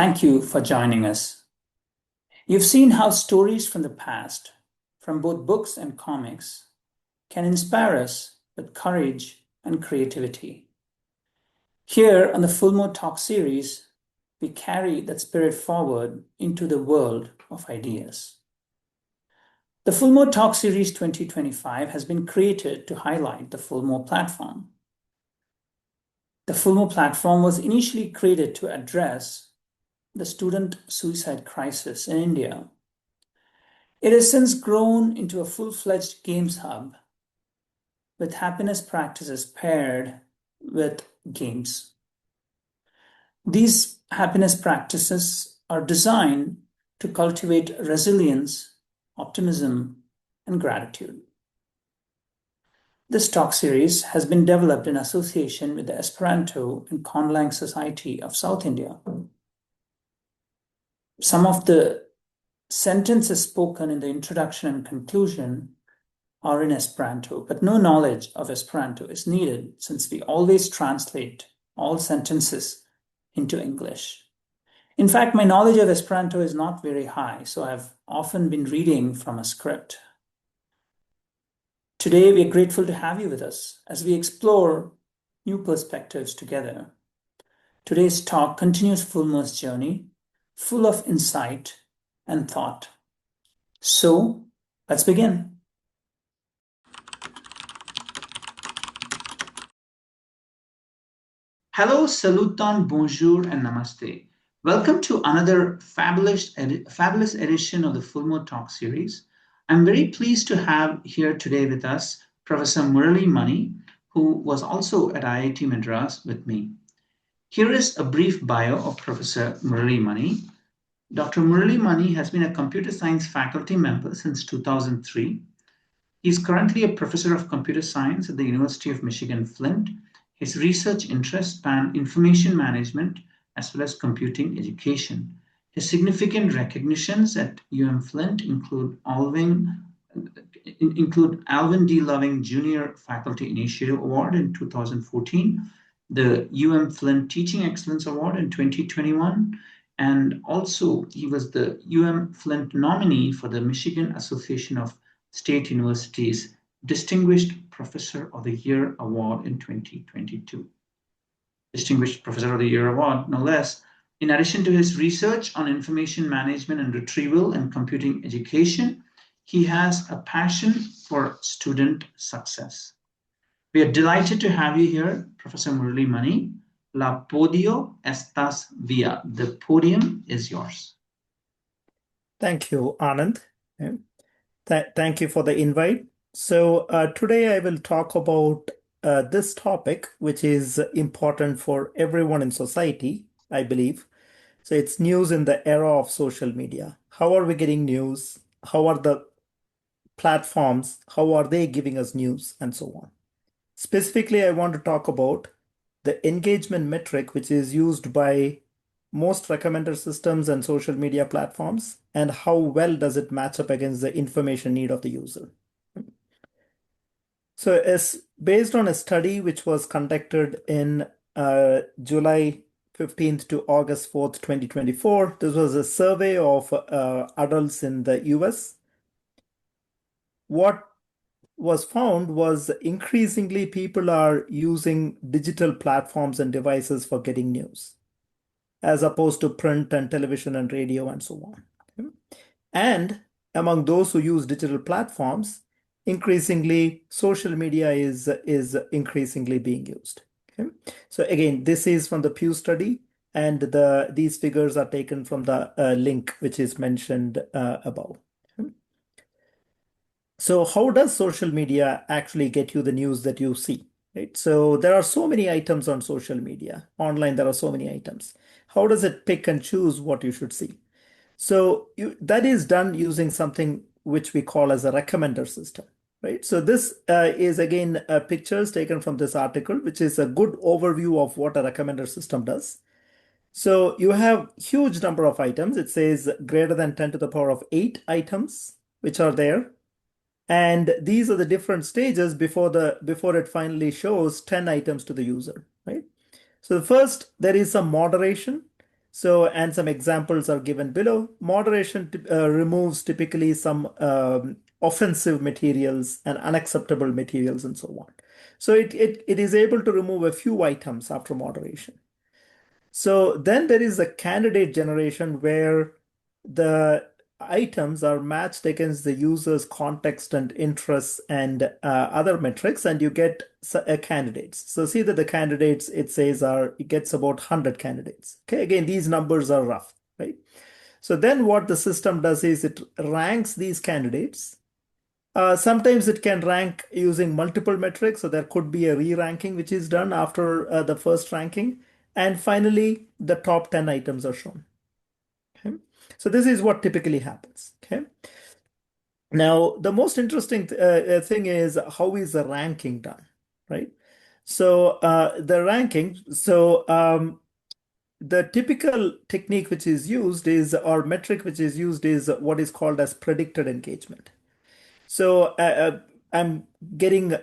Thank you for joining us. You've seen how stories from the past, from both books and comics, can inspire us with courage and creativity. Here on the Fulmo Talk series, we carry that spirit forward into the world of ideas. The Fulmo Talk Series 2025 has been created to highlight the Fulmo platform. The Fulmo platform was initially created to address the student suicide crisis in India. It has since grown into a full-fledged games hub with happiness practices paired with games. These happiness practices are designed to cultivate resilience, optimism, and gratitude. This talk series has been developed in association with the Esperanto and Conlang Society of South India. Some of the sentences spoken in the introduction and conclusion are in Esperanto, but no knowledge of Esperanto is needed since we always translate all sentences into English. In fact, my knowledge of Esperanto is not very high, so I've often been reading from a script. Today, we are grateful to have you with us as we explore new perspectives together. Today's talk continues Fulmo's journey, full of insight and thought. So, let's begin. Hello, saluton, bonjour, and namaste. Welcome to another fabulous edition of the Fulmo Talk series. I'm very pleased to have here today with us Professor Murali Mani, who was also at IIT Madras with me. Here is a brief bio of Professor Murali Mani. Dr. Murali Mani has been a computer science faculty member since 2003. He is currently a professor of computer science at the University of Michigan-Flint. His research interests span information management as well as computing education. His significant recognitions at UM-Flint include Alvin D. Loving Junior Faculty Initiative Award in 2014, the UM-Flint Teaching Excellence Award in 2021, and also he was the UM-Flint nominee for the Michigan Association of State Universities Distinguished Professor of the Year Award in 2022. Distinguished Professor of the Year Award, no less. In addition to his research on information management and retrieval and computing education, he has a passion for student success. We are delighted to have you here, Professor Murali Mani. La podio estás vía. The podium is yours. Thank you, Anand. Thank you for the invite. So today I will talk about this topic, which is important for everyone in society, I believe. So it's news in the era of social media. How are we getting news? How are the platforms? How are they giving us news and so on? Specifically, I want to talk about the engagement metric, which is used by most recommender systems and social media platforms, and how well does it match up against the information need of the user. So it's based on a study which was conducted in July 15th to August 4th, 2024. This was a survey of adults in the US. What was found was increasingly people are using digital platforms and devices for getting news, as opposed to print and television and radio and so on. Okay? And among those who use digital platforms, increasingly social media is increasingly being used. Okay? So again, this is from the Pew study, and these figures are taken from the link which is mentioned above. So how does social media actually get you the news that you see? Right? So there are so many items on social media. Online, there are so many items. How does it pick and choose what you should see? So that is done using something which we call as a recommender system. Right? So this is again pictures taken from this article, which is a good overview of what a recommender system does. So you have huge number of items. It says greater than 10 to the power of 8 items, which are there. And these are the different stages before it finally shows 10 items to the user, right? So the first, there is some moderation. So, and some examples are given below. Moderation removes typically some offensive materials and unacceptable materials and so on. So it is able to remove a few items after moderation. So then there is a candidate generation where the items are matched against the user's context and interests and other metrics, and you get candidates. So see that the candidates it says it gets about 100 candidates. Okay, again, these numbers are rough, right? So then what the system does is it ranks these candidates. Sometimes it can rank using multiple metrics, so there could be a re-ranking which is done after the first ranking. And finally, the top 10 items are shown. Okay? So this is what typically happens. Okay. Now, the most interesting thing is how is the ranking done, right? So the ranking, the typical technique which is used is, or metric which is used is what is called as predicted engagement. So I'm getting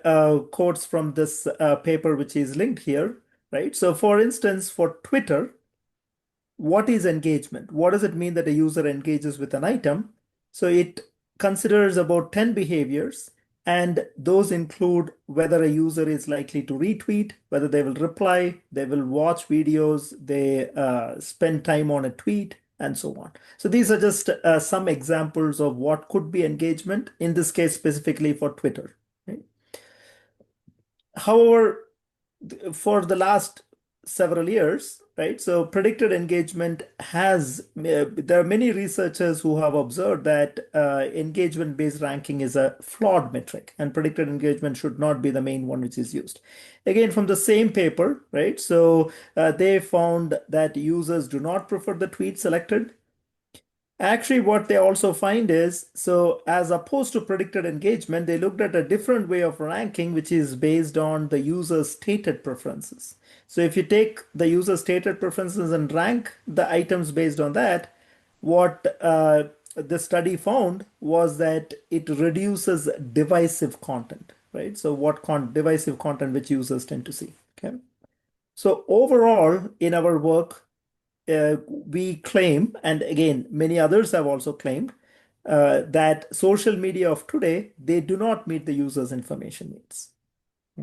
quotes from this paper which is linked here, right? So for instance, for Twitter, what is engagement? What does it mean that a user engages with an item? So it considers about 10 behaviors, and those include whether a user is likely to retweet, whether they will reply, they will watch videos, they spend time on a tweet, and so on. So these are just some examples of what could be engagement, in this case specifically for Twitter. Right? However, for the last several years, right? So predicted engagement there are many researchers who have observed that engagement-based ranking is a flawed metric, and predicted engagement should not be the main one which is used. Again, from the same paper, right? So they found that users do not prefer the tweet selected. Actually, what they also find is, so as opposed to predicted engagement, they looked at a different way of ranking, which is based on the user's stated preferences. So if you take the user's stated preferences and rank the items based on that, what the study found was that it reduces divisive content, right? So what divisive content which users tend to see, okay? So overall, in our work, we claim, and again, many others have also claimed, that social media of today, they do not meet the user's information needs.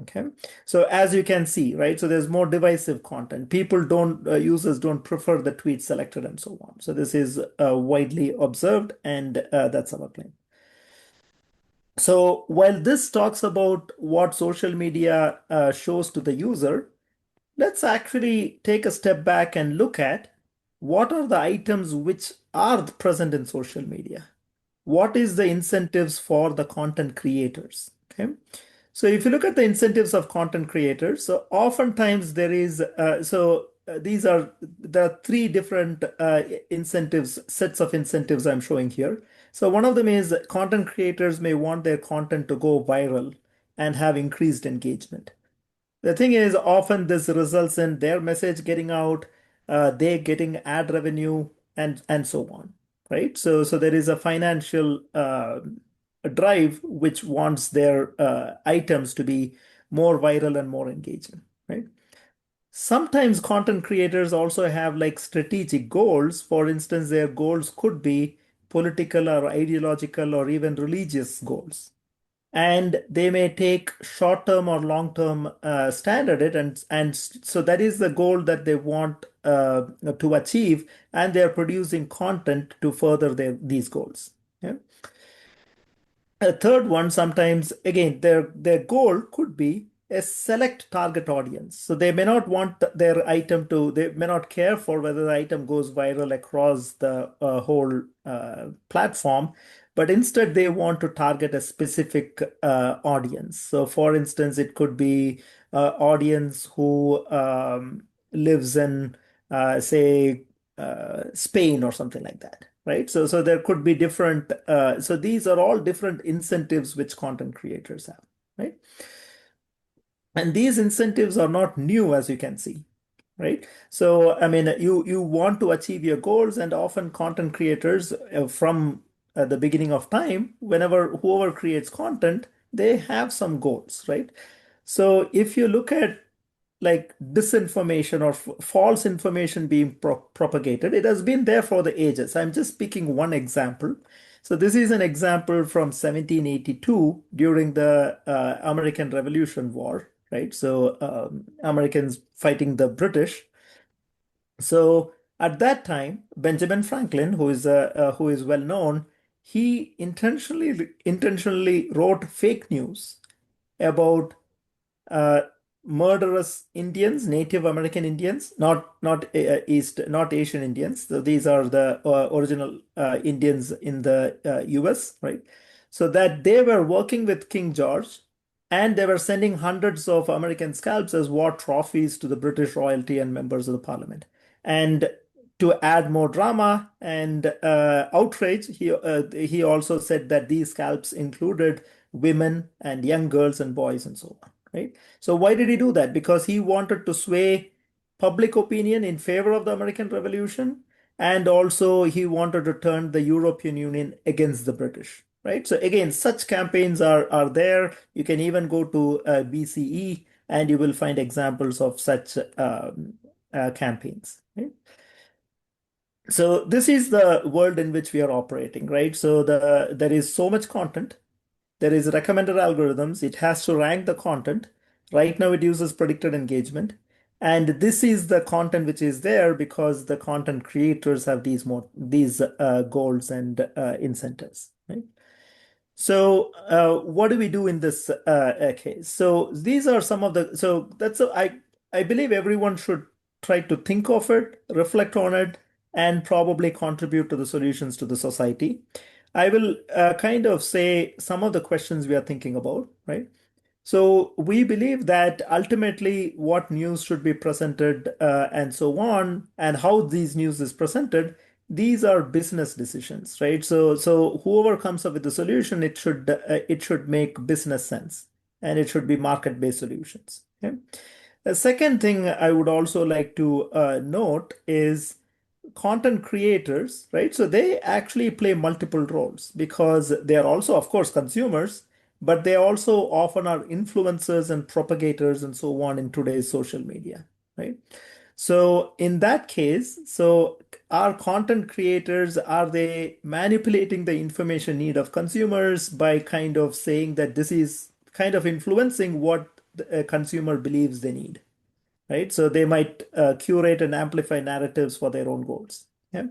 Okay. So as you can see, right, so there's more divisive content. Users don't prefer the tweet selected and so on. So this is widely observed, and that's our claim. So while this talks about what social media shows to the user, let's actually take a step back and look at what are the items which are present in social media. What is the incentives for the content creators? Okay. So if you look at the incentives of content creators, so oftentimes there are three different sets of incentives I'm showing here. So one of them is content creators may want their content to go viral and have increased engagement. The thing is, often this results in their message getting out, they getting ad revenue, and so on, right? So there is a financial drive which wants their items to be more viral and more engaging, right? Sometimes content creators also have like strategic goals. For instance, their goals could be political or ideological or even religious goals, and they may take short-term or long-term stand at it, and so that is the goal that they want to achieve, and they are producing content to further these goals. Yeah. A third one, sometimes again, their goal could be a select target audience. So they may not want their item to, they may not care for whether the item goes viral across the whole platform, but instead they want to target a specific audience. So for instance, it could be audience who lives in, say, Spain or something like that, right? So there could be different, so these are all different incentives which content creators have, right? And these incentives are not new, as you can see, right? So, I mean, you want to achieve your goals, and often content creators from the beginning of time, whoever creates content, they have some goals, right? So if you look at like disinformation or false information being propagated. It has been there for the ages. I'm just picking one example. So this is an example from 1782 during the American Revolution War, right? So Americans fighting the British. So at that time, Benjamin Franklin, who is well known, he intentionally wrote fake news about uh, murderous Indians, Native American Indians, not Asian Indians. So these are the original Indians in the U.S., right? So that they were working with King George, and they were sending hundreds of American scalps as war trophies to the British royalty and members of the Parliament. And to add more drama and outrage, he also said that these scalps included women and young girls and boys and so on, right? So why did he do that? Because he wanted to sway public opinion in favor of the American Revolution, and also he wanted to turn the European Union against the British, right? So again, such campaigns are there. You can even go to BCE and you will find examples of such campaigns, right? So this is the world in which we are operating, right? So there is so much content. There is recommended algorithms. It has to rank the content. Right now, it uses predicted engagement. And this is the content which is there because the content creators have these goals and incentives, right? So, what do we do in this case? So, these are some of the. So I believe everyone should try to think of it, reflect on it, and probably contribute to the solutions to the society. I will kind of say some of the questions we are thinking about, right? So we believe that ultimately what news should be presented and so on, and how these news is presented, these are business decisions, right? So whoever comes up with the solution, it should make business sense, and it should be market-based solutions. Okay? The second thing I would also like to note is content creators, right? So they actually play multiple roles because they are also, of course, consumers, but they also often are influencers and propagators and so on in today's social media, right? So in that case, so are content creators, are they manipulating the information need of consumers by kind of saying that this is kind of influencing what the consumer believes they need? Right? So they might curate and amplify narratives for their own goals. Yeah.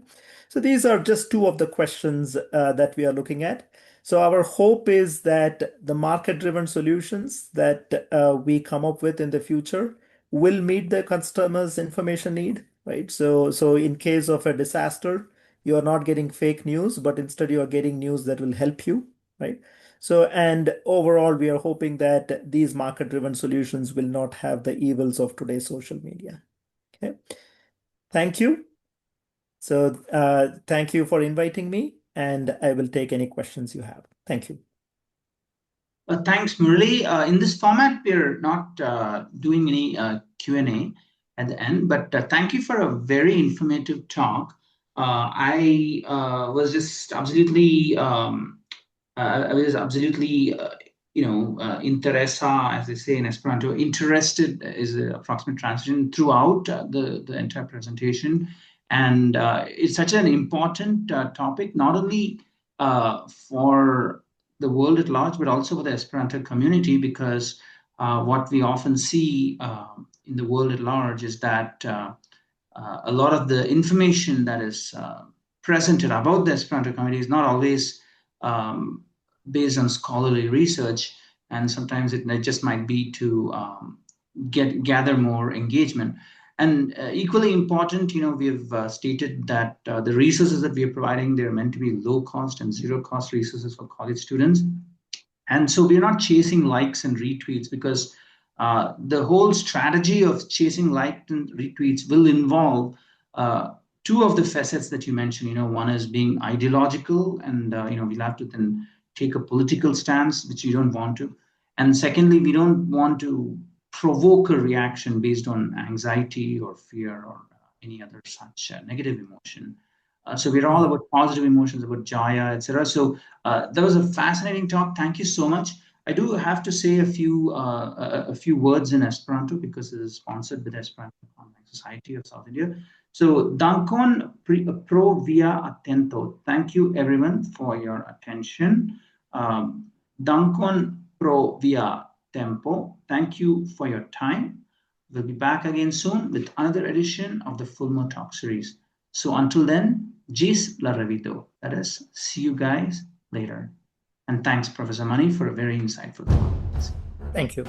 So these are just two of the questions that we are looking at. So our hope is that the market-driven solutions that we come up with in the future will meet the customer's information need, right? So in case of a disaster, you are not getting fake news, but instead you are getting news that will help you, right? So, and overall, we are hoping that these market-driven solutions will not have the evils of today's social media. Okay. Thank you. So, thank you for inviting me, and I will take any questions you have. Thank you. Thanks, Murali. In this format, we're not doing any Q&A at the end, but thank you for a very informative talk. I was just absolutely I was absolutely, interesa, as they say in Esperanto, interested is the approximate translation throughout the entire presentation. And it's such an important topic, not only for the world at large, but also for the Esperanto community, because what we often see in the world at large is that a lot of the information that is presented about the Esperanto community is not always based on scholarly research, and sometimes it just might be to gather more engagement. And equally important, we have stated that the resources that we are providing, they're meant to be low cost and zero cost resources for college students. And so we're not chasing likes and retweets, because the whole strategy of chasing likes and retweets will involve two of the facets that you mentioned. One is being ideological, and we'll have to then take a political stance, which you don't want to. And secondly, we don't want to provoke a reaction based on anxiety or fear or any other such negative emotion. So we're all about positive emotions, about jaya, etc. So that was a fascinating talk. Thank you so much. I do have to say a few words in Esperanto because it is sponsored with Esperanto Online Society of South India. So, dankon pro via atento. Thank you, everyone, for your attention. Dankon pro via tempo. Thank you for your time. We'll be back again soon with another edition of the Fulmo Talk series. So until then, Gis la revido. Let us see you guys later. And thanks, Professor Mani, for a very insightful talk. Thank you.